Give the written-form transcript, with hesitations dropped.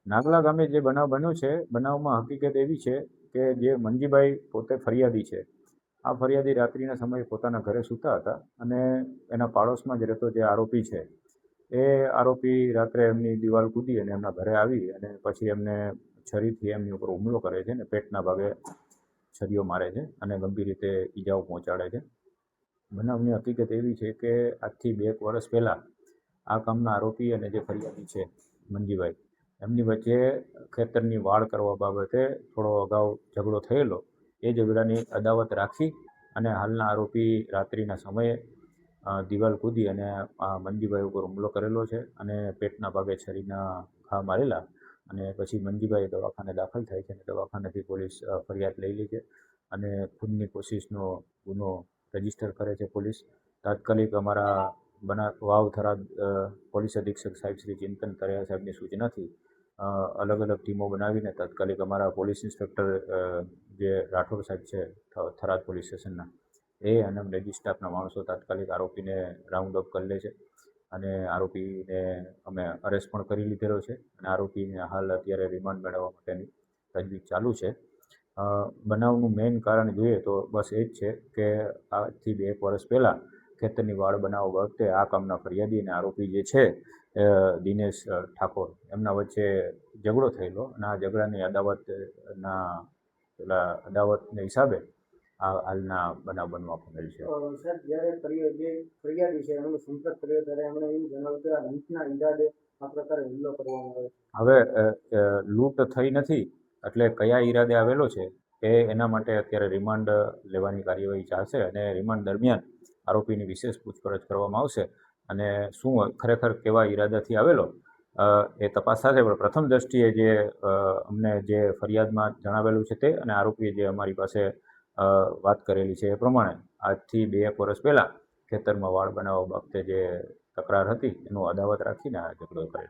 નાગલા ગામે જે બનાવ બન્યો છે, બનાવમાં હકીકત એવી છે કે જે મંજીભાઈ પોતે ફરિયાદી છે. આ ફરિયાદી રાત્રિના સમયે પોતાના ઘરે સૂતા હતા અને એના પાડોશમાં જ રહેતો જે આરોપી છે, એ આરોપી રાત્રે એમની દિવાલ કૂદી અને એમના ઘરે આવી અને પછી એમને છરીથી એમની ઉપર હુમલો કરે છે અને પેટના ભાગે છરીઓ મારે છે અને ગંભીર રીતે ઈજાઓ પહોંચાડે છે. બનાવની હકીકત એવી છે કે આજથી 2 વર્ષ પહેલાં આ કામના આરોપી અને જે ફરિયાદી છે મંજીભાઈ, એમની વચ્ચે ખેતરની વાડ કરવા બાબતે થોડો અગાઉ ઝઘડો થયેલો. એ ઝઘડાની અદાવત રાખી અને હાલના આરોપી રાત્રિના સમયે દિવાલ કૂદી અને મંજીભાઈ ઉપર હુમલો કરેલો છે અને પેટના ભાગે છરીના ઘા મારેલા. અને પછી મંજીભાઈ દવાખાને દાખલ થાય છે અને દવાખાનેથી પોલીસ ફરિયાદ લઈ લે છે અને ખૂનની કોશિશનો ગુનો રજીસ્ટર કરે છે પોલીસ. તાત્કાલિક અમારા વાવ થરાદ પોલીસ અધિક્ષક સાહેબ શ્રી ચિંતન તરિયા સાહેબની સૂચનાથી અલગ અલગ ટીમો બનાવીને તાત્કાલિક અમારા પોલીસ ઇન્સ્પેક્ટર જે રાઠોડ સાહેબ છે થરાદ પોલીસ સ્ટેશનના, એ અને લેડી સ્ટાફના માણસો તાત્કાલિક આરોપીને રાઉન્ડ અપ કરી લે છે અને આરોપીને અમે અરેસ્ટ પણ કરી લીધેલો છે અને આરોપીને હાલ અત્યારે રિમાન્ડ મેળવવા માટેની તજવીજ ચાલુ છે. બનાવનું મેઇન કારણ જોઈએ તો બસ એ જ છે કે આજથી 2 વર્ષ પહેલાં ખેતરની વાડ બનાવવા વખતે આ કામના ફરિયાદી અને આરોપી જે છે દિનેશ ઠાકોર, એમના વચ્ચે ઝઘડો થયેલો અને આ ઝઘડાની અદાવતને હિસાબે આ હાલના બનાવ બનવા પામેલ છે. સર, જ્યારે જે ફરિયાદી છે એમનો સંપર્ક કર્યો ત્યારે એમણે એવું જણાવ્યું કે લૂંટના ઈરાદે આ પ્રકારે હુમલો કરવામાં આવે. હવે લૂંટ થઈ નથી એટલે કયા ઈરાદે આવેલો છે એ એના માટે અત્યારે રિમાન્ડ લેવાની કાર્યવાહી ચાલશે અને રિમાન્ડ દરમિયાન આરોપીની વિશેષ પૂછપરછ કરવામાં આવશે અને શું ખરેખર કેવા ઈરાદાથી આવેલો એ તપાસ સાથે. પણ પ્રથમ દ્રષ્ટિએ જે અમને જે ફરિયાદમાં જણાવેલું છે તે અને આરોપીએ જે અમારી પાસે વાત કરેલી છે એ પ્રમાણે આજથી 2 વર્ષ પહેલાં ખેતરમાં વાડ બનાવવા બાબતે જે તકરાર હતી એનું અદાવત રાખીને આ ઝઘડો કરેલો.